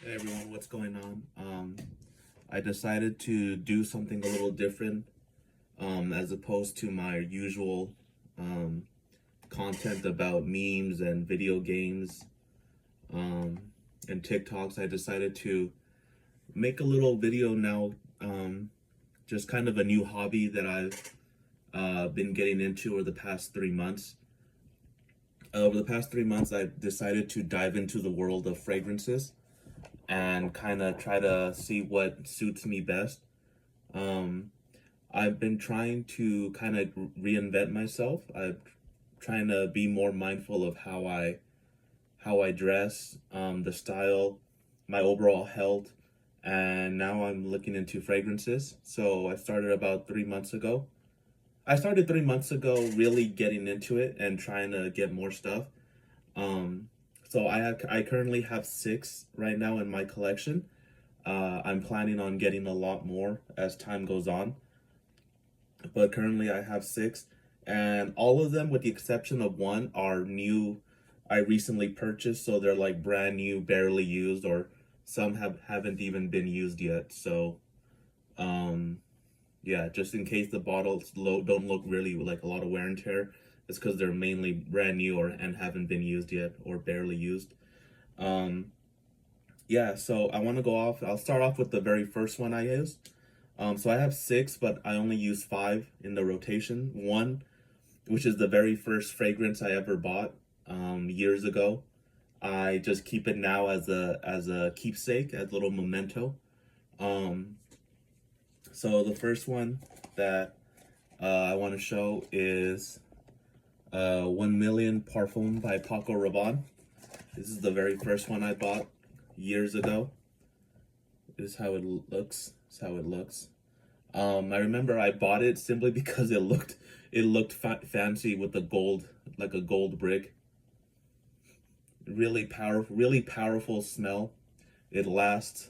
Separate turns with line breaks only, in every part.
Hey everyone, what's going on? I decided to do something a little different as opposed to my usual um, content about memes and video games um, and TikToks. I decided to make a little video now, just kind of a new hobby that I've been getting into over the past 3 months. Over the past 3 months, I decided to dive into the world of fragrances and kind of try to see what suits me best. Um, I've been trying to kind of reinvent myself. I'm trying to be more mindful of how I dress, the style, my overall health, and now I'm looking into fragrances. So I started about 3 months ago. I started 3 months ago, really getting into it and trying to get more stuff. Um, I currently have six right now in my collection. I'm planning on getting a lot more as time goes on, but currently I have six, and all of them, with the exception of one, are new. I recently purchased, so they're like brand new, barely used, or some haven't even been used yet. So, um, yeah, just in case the bottles don't look really like a lot of wear and tear, it's because they're mainly brand new or and haven't been used yet or barely used. Um, yeah, so I want to go off. I'll start off with the very first one I use. So I have six, but I only use five in the rotation. One, which is the very first fragrance I ever bought, years ago. I just keep it now as a keepsake, as a little memento. Um, so the first one that I want to show is 1 Million Parfum by Paco Rabanne. This is the very first one I bought years ago. This is how it looks. This is how it looks. I remember I bought it simply because it looked fancy with the gold, like a gold brick. Really powerful smell. It lasts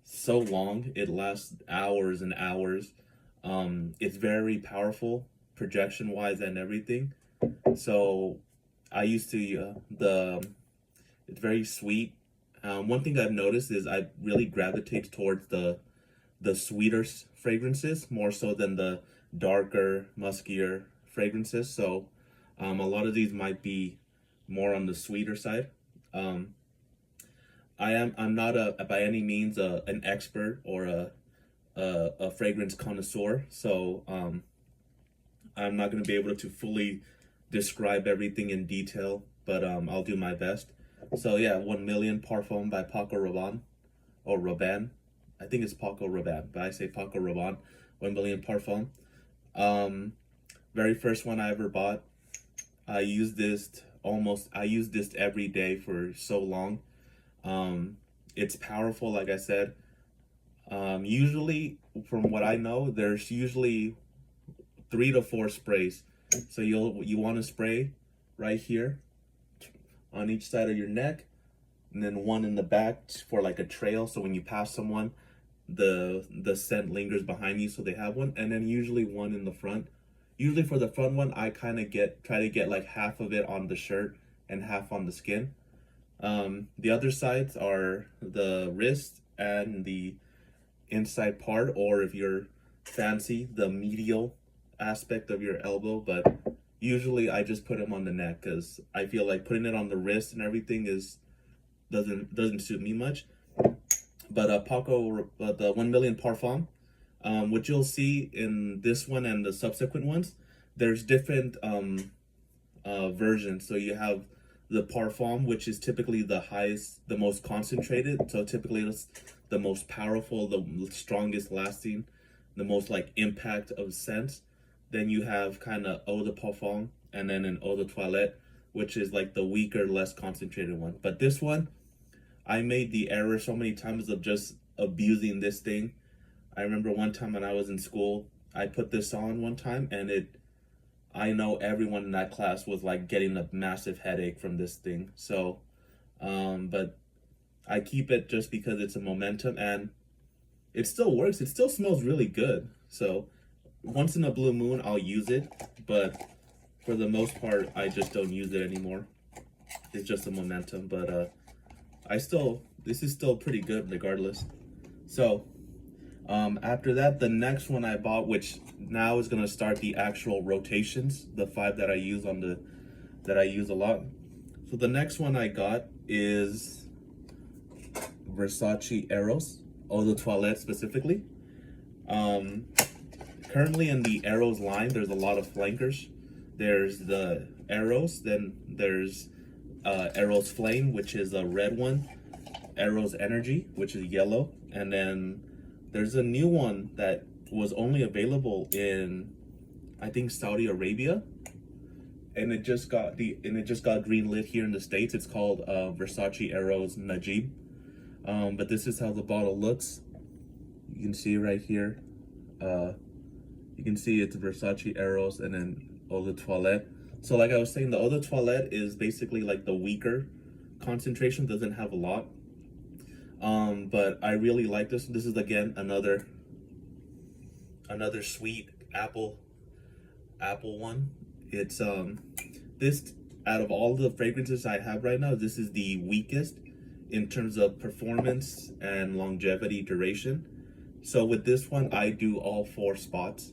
so long. It lasts hours and hours. It's very powerful, projection wise and everything. So I used to it's very sweet. One thing I've noticed is I really gravitate towards the sweeter fragrances more so than the darker, muskier fragrances. So a lot of these might be more on the sweeter side. Um, I'm not by any means an expert or a fragrance connoisseur. So I'm not going to be able to fully describe everything in detail, but I'll do my best. So yeah, 1 Million Parfum by Paco Rabanne, or Rabanne. I think it's Paco Rabanne, but I say Paco Rabanne. 1 Million Parfum. Um, Very first one I ever bought. I use this every day for so long. It's powerful, like I said. Usually, from what I know, there's usually 3 to 4 sprays. So you want to spray right here on each side of your neck, and then one in the back for like a trail. So when you pass someone, the scent lingers behind you, so they have one, and then usually one in the front. Usually for the front one, I kind of try to get like half of it on the shirt and half on the skin. The other sides are the wrist and the inside part, or if you're fancy, the medial aspect of your elbow. But usually I just put them on the neck because I feel like putting it on the wrist and everything is doesn't suit me much. But the 1 Million Parfum, what you'll see in this one and the subsequent ones, there's different versions. So you have the Parfum, which is typically the highest, the most concentrated. So typically it's the most powerful, the strongest lasting, the most like impact of scents. Then you have kind of Eau de Parfum, and then an Eau de Toilette, which is like the weaker, less concentrated one. But this one, I made the error so many times of just abusing this thing. I remember one time when I was in school, I put this on one time, and I know everyone in that class was like getting a massive headache from this thing. So, but I keep it just because it's a momentum, and it still works. It still smells really good. So once in a blue moon, I'll use it, but for the most part, I just don't use it anymore. It's just a momentum, but I still this is still pretty good regardless. So after that, the next one I bought, which now is gonna start the actual rotations, the 5 that I use that I use a lot. So the next one I got is Versace Eros, Eau de Toilette specifically. Currently in the Eros line, there's a lot of flankers. There's the Eros, then there's Eros Flame, which is a red one, Eros Energy, which is yellow, and then there's a new one that was only available in, I think, Saudi Arabia, and it just got green lit here in the States. It's called Versace Eros Najib. But this is how the bottle looks. You can see right here. You can see it's Versace Eros and then Eau de Toilette. So like I was saying, the Eau de Toilette is basically like the weaker concentration, doesn't have a lot. But I really like this. This is again another sweet apple one. It's this, out of all the fragrances I have right now, this is the weakest in terms of performance and longevity duration. So with this one, I do all 4 spots.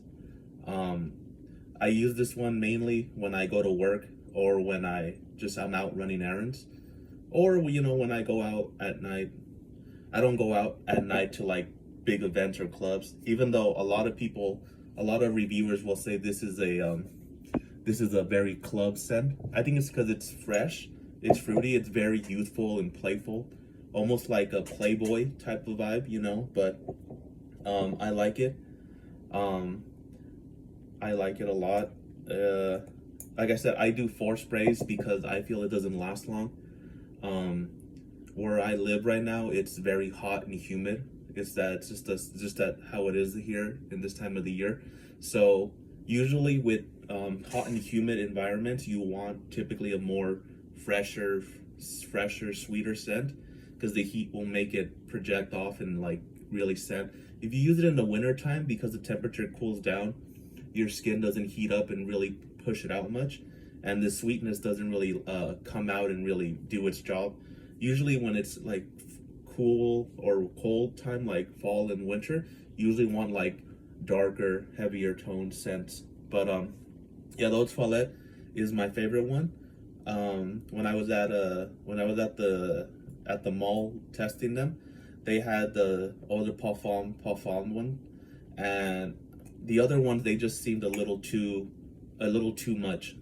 I use this one mainly when I go to work or when I'm out running errands, or when I go out at night. I don't go out at night to like big events or clubs, even though a lot of reviewers will say this is a very club scent. I think it's because it's fresh, it's fruity, it's very youthful and playful, almost like a Playboy type of vibe, but I like it. I like it a lot. Like I said, I do 4 sprays because I feel it doesn't last long. Where I live right now, it's very hot and humid. It's just that how it is here in this time of the year. So usually with hot and humid environments, you want typically a more fresher, sweeter scent, because the heat will make it project off and like really scent. If you use it in the winter time, because the temperature cools down, your skin doesn't heat up and really push it out much, and the sweetness doesn't really come out and really do its job. Usually when it's like cool or cold time, like fall and winter, you usually want like darker, heavier toned scents. But yeah, the Eau de Toilette is my favorite one. When I was at the mall testing them, they had the Eau de Parfum one, and the other ones, they just seemed a little too much.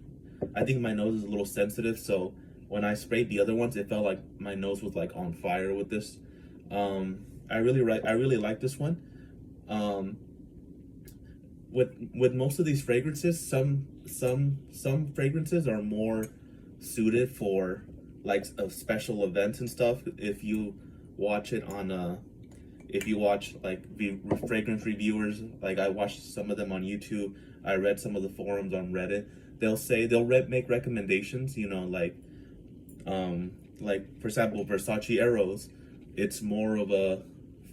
I think my nose is a little sensitive, so when I sprayed the other ones, it felt like my nose was like on fire with this. I really like this one. With most of these fragrances, some fragrances are more suited for like special events and stuff. If you watch like fragrance reviewers, like I watched some of them on YouTube, I read some of the forums on Reddit, they'll make recommendations, like for example, Versace Eros, it's more of a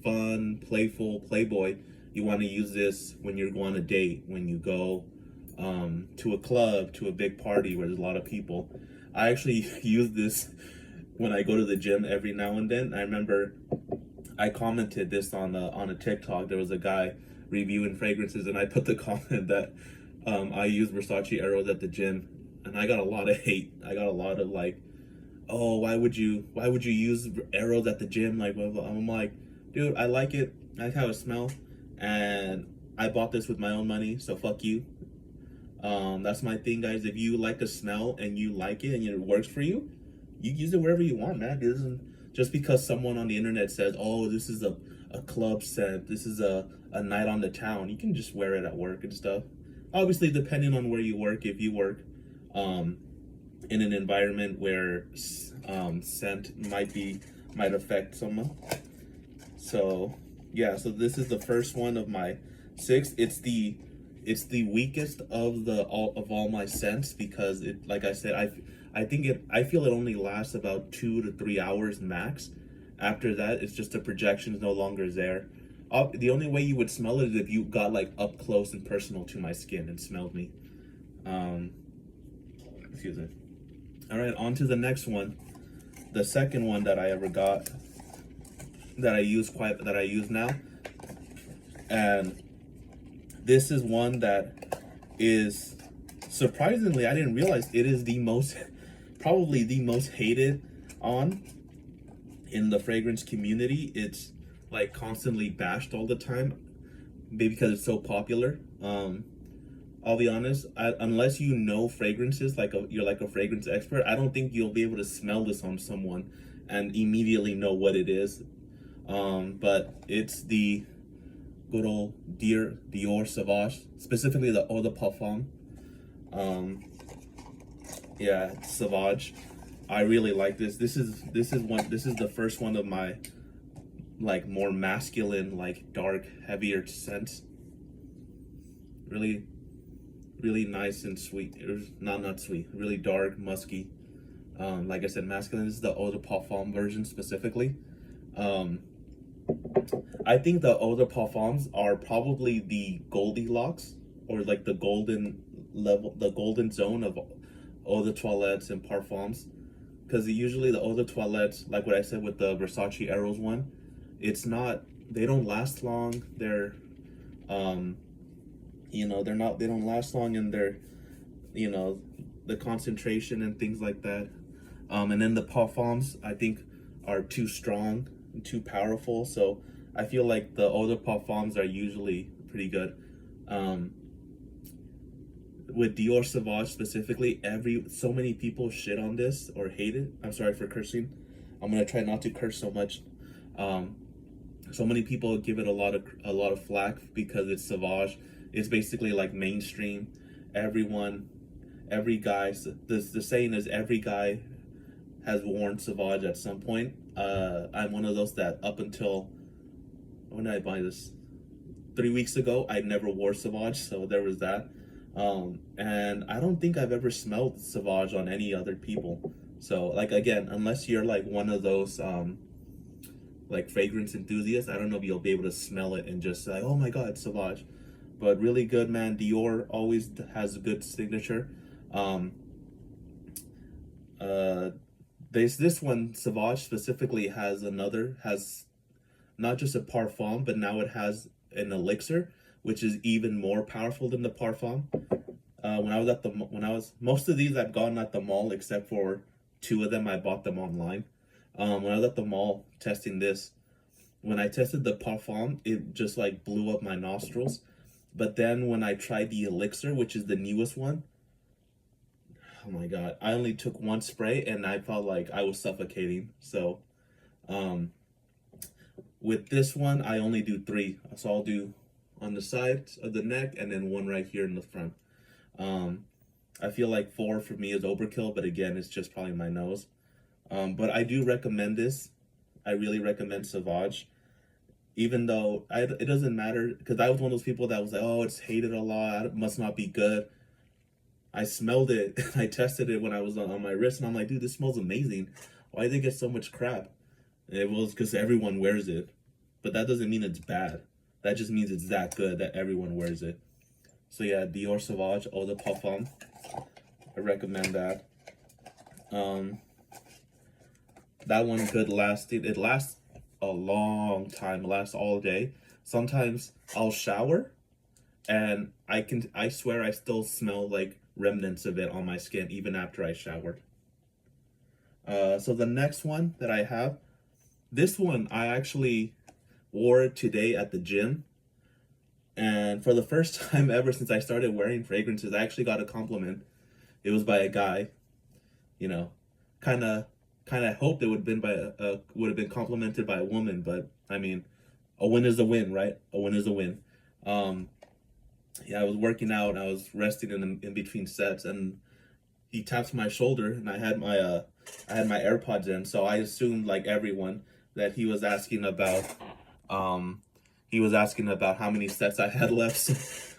fun, playful Playboy. You want to use this when you're going on a date, when you go to a club, to a big party where there's a lot of people. I actually use this when I go to the gym every now and then. I remember I commented this on a TikTok. There was a guy reviewing fragrances, and I put the comment that I use Versace Eros at the gym, and I got a lot of hate. I got a lot of like, oh, why would you use Eros at the gym? Like, blah, blah. I'm like, dude, I like it. I like how it smells, and I bought this with my own money, so fuck you. That's my thing, guys. If you like the smell and you like it and it works for you, you use it wherever you want, man. It isn't just because someone on the internet says, oh, this is a club scent, this is a night on the town. You can just wear it at work and stuff. Obviously, depending on where you work, if you work in an environment where scent might affect someone. So yeah, so this is the first one of my 6. It's the weakest of all my scents, because it, like I said, I feel it only lasts about 2 to 3 hours max. After that, it's just the projection is no longer there. The only way you would smell it is if you got like up close and personal to my skin and smelled me. Excuse me. All right, on to the next one. The second one that I ever got that I use now, and this is one that is surprisingly, I didn't realize it is the most probably the most hated on in the fragrance community. It's like constantly bashed all the time, maybe because it's so popular. I'll be honest, unless you know fragrances, you're like a fragrance expert, I don't think you'll be able to smell this on someone and immediately know what it is. But it's the good old Dior Sauvage, specifically the Eau de Parfum. Yeah, Sauvage. I really like this. This is the first one of my like more masculine, like dark, heavier scents. Really, really nice and sweet. It was not sweet. Really dark, musky. Like I said, masculine. This is the Eau de Parfum version specifically. I think the Eau de Parfums are probably the Goldilocks, or like the golden level, the golden zone of Eau de Toilettes and Parfums. Because usually the Eau de Toilettes, like what I said with the Versace Eros one, it's not, they don't last long. They're, they don't last long in their, the concentration and things like that. And then the Parfums, I think, are too strong and too powerful. So I feel like the Eau de Parfums are usually pretty good. With Dior Sauvage specifically, so many people shit on this or hate it. I'm sorry for cursing. I'm gonna try not to curse so much. So many people give it a lot of flack because it's Sauvage. It's basically like mainstream. Every guy. The saying is every guy has worn Sauvage at some point. I'm one of those that up until, when did I buy this? 3 weeks ago, I never wore Sauvage, so there was that. And I don't think I've ever smelled Sauvage on any other people. So like, again, unless you're like one of those like fragrance enthusiasts, I don't know if you'll be able to smell it and just say, oh my god, it's Sauvage. But really good, man. Dior always has a good signature. This one, Sauvage specifically, has not just a parfum, but now it has an elixir, which is even more powerful than the parfum. Most of these I've gotten at the mall, except for 2 of them I bought them online. When I was at the mall testing this, when I tested the parfum, it just like blew up my nostrils. But then when I tried the elixir, which is the newest one, oh my god, I only took 1 spray and I felt like I was suffocating. So with this one, I only do 3. So I'll do on the sides of the neck and then 1 right here in the front. I feel like 4 for me is overkill, but again, it's just probably my nose. But I do recommend this. I really recommend Sauvage. Even though it doesn't matter, because I was one of those people that was like, oh, it's hated a lot, it must not be good. I smelled it, I tested it when I was on my wrist, and I'm like, dude, this smells amazing. Why do they get so much crap? And it was because everyone wears it. But that doesn't mean it's bad. That just means it's that good that everyone wears it. So yeah, Dior Sauvage Eau de Parfum. I recommend that. That one good lasting. It lasts a long time. It lasts all day. Sometimes I'll shower and I swear I still smell like remnants of it on my skin even after I showered. So the next one that I have, this one I actually wore today at the gym. And for the first time ever since I started wearing fragrances, I actually got a compliment. It was by a guy. Kind of hoped it would have been complimented by a woman, but I mean, a win is a win, right? A win is a win. Yeah, I was working out. I was resting in between sets, and he taps my shoulder, and I had my AirPods in, so I assumed, like everyone, that he was asking about how many sets I had left.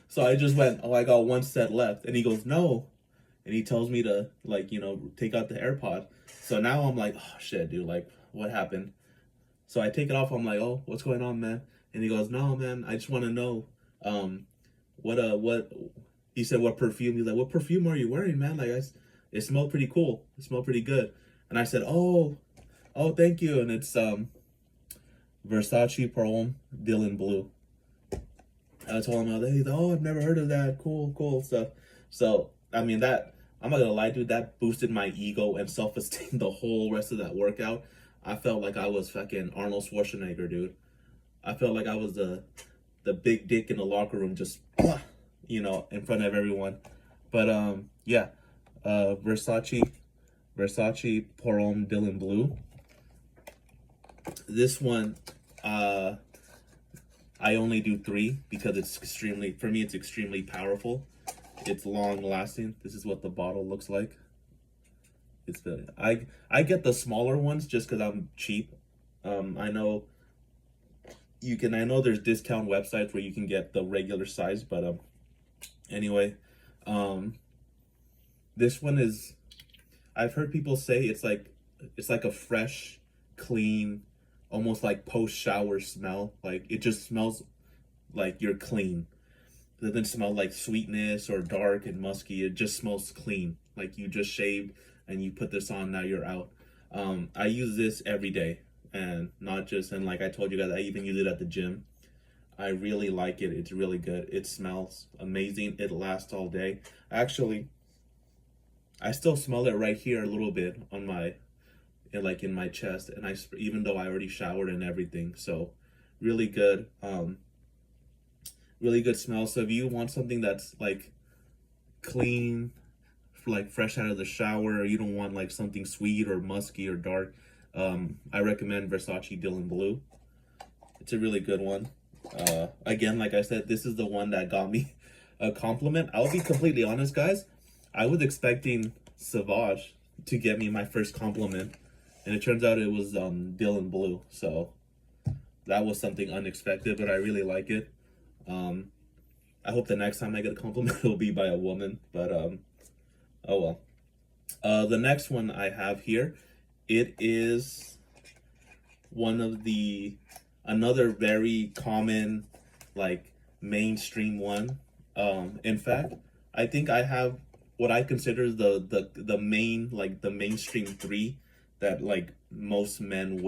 So I just went, oh, I got 1 set left, and he goes, no, and he tells me to take out the AirPod. So now I'm like, oh shit, dude, like what happened? So I take it off. I'm like, oh, what's going on, man? And he goes, no, man, I just want to know, what he said, what perfume? He's like, what perfume are you wearing, man? Like, it smelled pretty cool. It smelled pretty good. And I said, oh, thank you. And it's Versace Pearl Dylan Blue. I told him, hey, oh, I've never heard of that. Cool stuff. So, I mean, that, I'm not gonna lie, dude, that boosted my ego and self esteem the whole rest of that workout. I felt like I was fucking Arnold Schwarzenegger, dude. I felt like I was the big dick in the locker room, just, you know, in front of everyone. But, yeah, Versace Porom Dylan Blue. This one, I only do 3 because it's extremely, for me, it's extremely powerful. It's long lasting. This is what the bottle looks like. It's the, I get the smaller ones just because I'm cheap. I know I know there's discount websites where you can get the regular size, but anyway, this one is, I've heard people say it's like a fresh, clean, almost like post shower smell. Like it just smells like you're clean. It doesn't smell like sweetness or dark and musky. It just smells clean. Like you just shaved and you put this on, now you're out. I use this every day, and not just, and like I told you guys, I even use it at the gym. I really like it. It's really good. It smells amazing. It lasts all day. Actually, I still smell it right here a little bit on my, like in my chest, and even though I already showered and everything. So really good. Really good smell. So if you want something that's like clean, like fresh out of the shower, or you don't want like something sweet or musky or dark, I recommend Versace Dylan Blue. It's a really good one. Again, like I said, this is the one that got me a compliment. I'll be completely honest, guys. I was expecting Sauvage to get me my first compliment, and it turns out it was Dylan Blue. So that was something unexpected, but I really like it. I hope the next time I get a compliment will be by a woman, but oh well. The next one I have here, it is one of another very common, like mainstream one. In fact, I think I have what I consider the main, like the mainstream 3 that like most men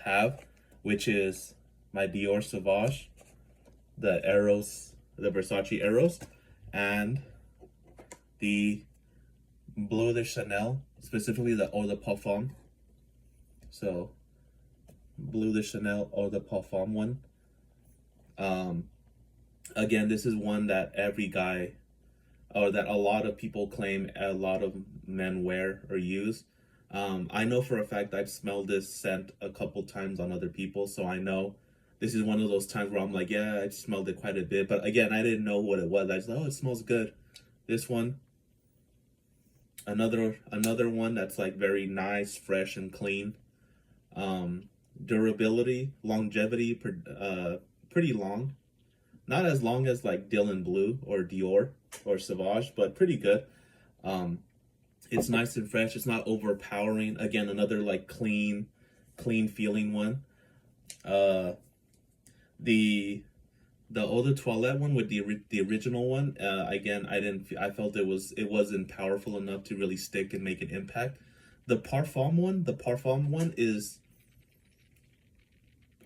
have, which is my Dior Sauvage, the Versace Eros, and the Bleu de Chanel, specifically the Eau de Parfum. So, Bleu de Chanel Eau de Parfum one. Again, this is one that every guy, or that a lot of people claim a lot of men wear or use. I know for a fact I've smelled this scent a couple times on other people, so I know this is one of those times where I'm like, yeah, I smelled it quite a bit. But again, I didn't know what it was. I just thought, oh, it smells good. This one, another one that's like very nice, fresh, and clean. Durability, longevity, pretty long. Not as long as like Dylan Blue or Dior or Sauvage, but pretty good. It's nice and fresh. It's not overpowering. Again, another like clean feeling one. The Eau de Toilette one with the original one, again, I felt it wasn't powerful enough to really stick and make an impact. The Parfum one is,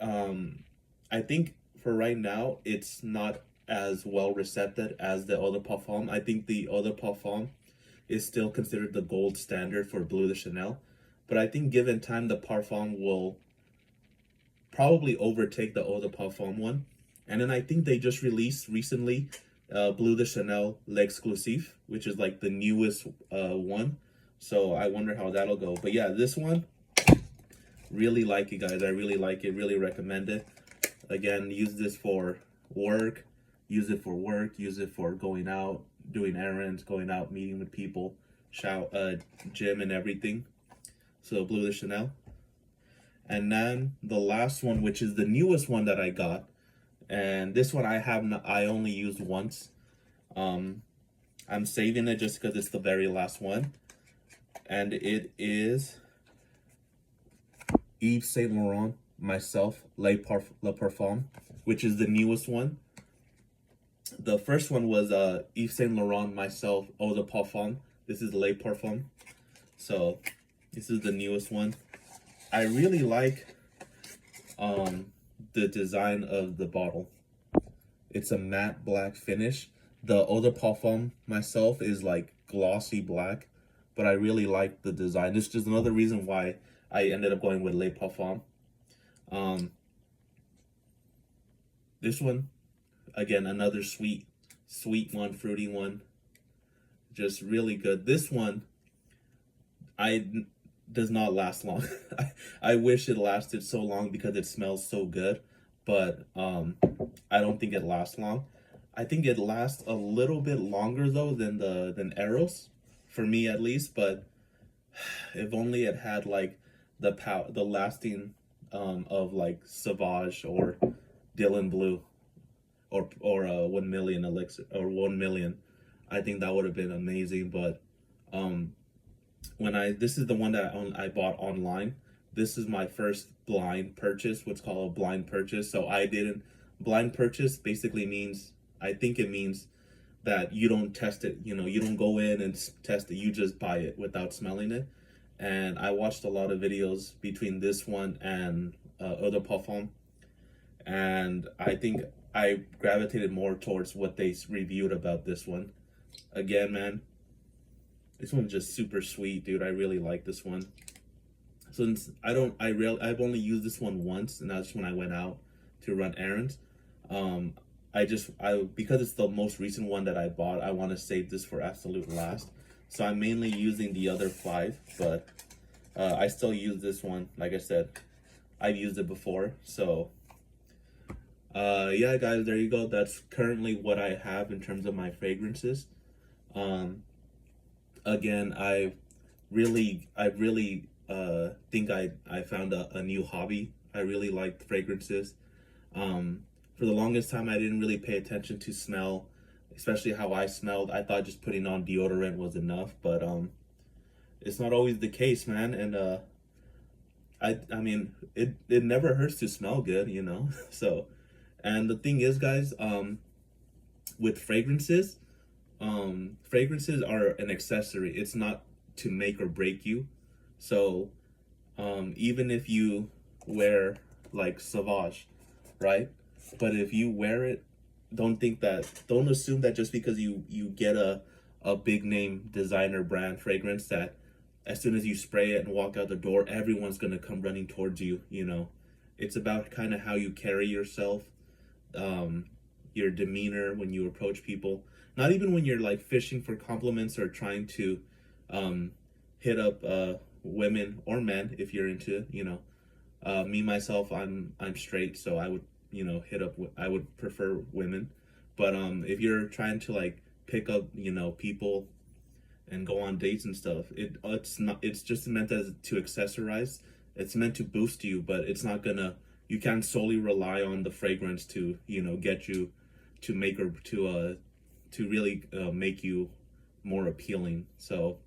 I think for right now it's not as well received as the Eau de Parfum. I think the Eau de Parfum is still considered the gold standard for Bleu de Chanel, but I think given time, the Parfum will probably overtake the Eau de Parfum one. And then I think they just released recently Bleu de Chanel L'Exclusif, which is like the newest one. So I wonder how that'll go. But yeah, this one, really like it, guys. I really like it. Really recommend it. Again, use this for work. Use it for work. Use it for going out, doing errands, going out, meeting with people, gym and everything. So Bleu de Chanel. And then the last one, which is the newest one that I got, and this one I only used once. I'm saving it just because it's the very last one, and it is Yves Saint Laurent Myself Le Parfum, which is the newest one. The first one was Yves Saint Laurent Myself Eau de Parfum. This is Le Parfum. So this is the newest one. I really like the design of the bottle. It's a matte black finish. The eau de parfum myself is like glossy black, but I really like the design. This is just another reason why I ended up going with Le Parfum. Um, this one, again, another sweet one, fruity one, just really good. This one, I does not last long. I wish it lasted so long because it smells so good, but I don't think it lasts long. I think it lasts a little bit longer though than Eros, for me at least. But if only it had like the lasting of like Sauvage or Dylan Blue or 1 million elixir or 1 million. I think that would have been amazing. But um, when this is the one that I bought online. This is my first blind purchase, what's called a blind purchase. So I didn't blind purchase basically means, I think it means that you don't test it. You know, you don't go in and test it. You just buy it without smelling it. And I watched a lot of videos between this one and Eau de Parfum, and I think I gravitated more towards what they reviewed about this one. Again, man, this one's just super sweet, dude. I really like this one. Since I've only used this one once, and that's when I went out to run errands. Um, I because it's the most recent one that I bought, I want to save this for absolute last. So I'm mainly using the other five, but I still use this one. Like I said, I've used it before. So yeah, guys, there you go. That's currently what I have in terms of my fragrances. Um, Again, I really think I found a new hobby. I really like fragrances. For the longest time, I didn't really pay attention to smell, especially how I smelled. I thought just putting on deodorant was enough, but it's not always the case, man. And I mean, it never hurts to smell good, you know. So, and the thing is, guys, with fragrances, fragrances are an accessory. It's not to make or break you. So, even if you wear like Sauvage, right? But if you wear it, don't assume that just because you get a big name designer brand fragrance that as soon as you spray it and walk out the door, everyone's gonna come running towards you. You know, it's about kind of how you carry yourself, um, your demeanor when you approach people. Not even when you're like fishing for compliments or trying to um, hit up women or men if you're into, you know. Me myself, I'm straight, so I would, you know, hit up. I would prefer women, but if you're trying to like pick up, you know, people and go on dates and stuff, it's not. It's just meant as to accessorize. It's meant to boost you, but it's not gonna. You can't solely rely on the fragrance to, you know, get you to make or to really make you more appealing. So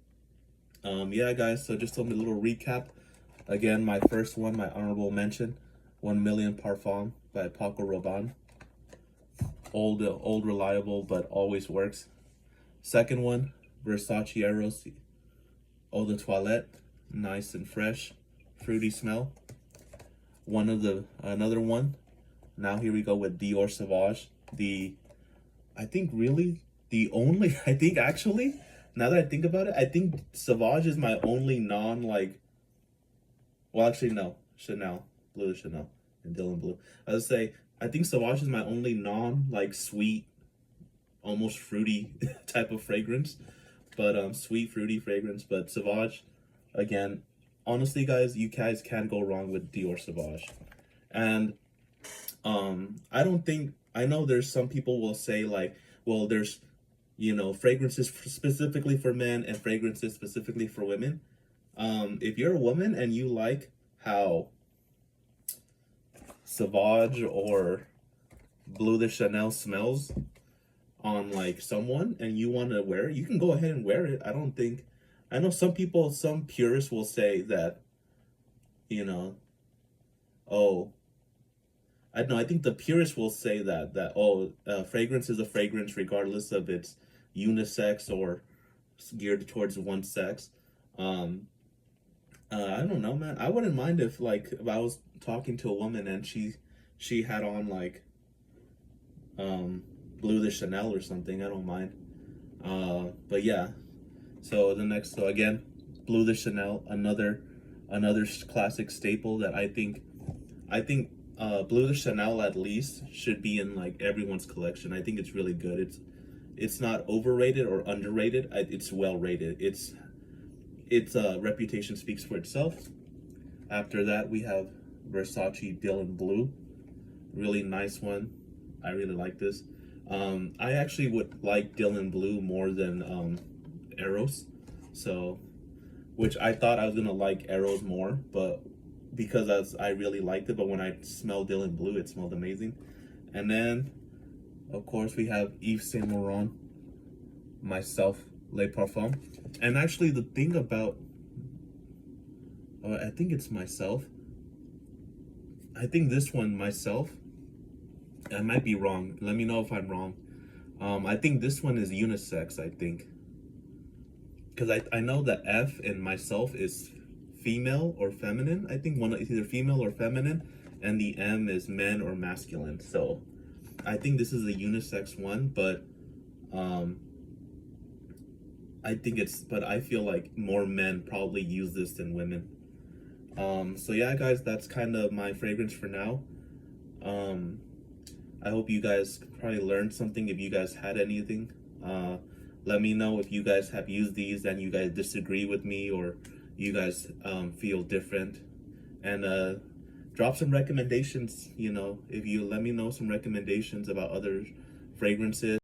yeah, guys. So just a little recap. Again, my first one, my honorable mention, 1 million Parfum by Paco Rabanne. Old, reliable, but always works. Second one, Versace Eros Eau de Toilette, nice and fresh, fruity smell. Another one. Now here we go with Dior Sauvage. I think really the only, I think actually, now that I think about it, I think Sauvage is my only non like. Well, actually, no. Chanel, Blue Chanel, and Dylan Blue. I would say I think Sauvage is my only non like sweet, almost fruity type of fragrance, but sweet fruity fragrance. But Sauvage, again, honestly, guys, you guys can't go wrong with Dior Sauvage, and I don't think I know there's some people will say like, well, there's you know fragrances specifically for men and fragrances specifically for women. If you're a woman and you like how Sauvage or Bleu de Chanel smells on like someone and you want to wear it, you can go ahead and wear it. I know some people, some purists will say that, you know, oh, I know, I think the purists will say fragrance is a fragrance regardless of its unisex or geared towards one sex. Um, I don't know, man. I wouldn't mind if I was talking to a woman and she had on like Blue de Chanel or something. I don't mind. But yeah. So again, Blue de Chanel, another classic staple that I think Blue de Chanel at least should be in like everyone's collection. I think it's really good. It's not overrated or underrated. It's well rated. Its reputation speaks for itself. After that, we have Versace Dylan Blue, really nice one. I really like this. I actually would like Dylan Blue more than Eros, so which I thought I was gonna like Eros more, but because I really liked it, but when I smelled Dylan Blue, it smelled amazing. And then, of course, we have Yves Saint Laurent, myself, Le Parfum, and actually the thing about, I think it's myself. I think this one myself. I might be wrong. Let me know if I'm wrong. I think this one is unisex. I think because I know that F in myself is female or feminine. I think one is either female or feminine, and the M is men or masculine. So I think this is a unisex one, but but I feel like more men probably use this than women. So yeah, guys, that's kind of my fragrance for now. I hope you guys probably learned something if you guys had anything. Let me know if you guys have used these and you guys disagree with me or you guys feel different. And drop some recommendations, if you let me know some recommendations about other fragrances.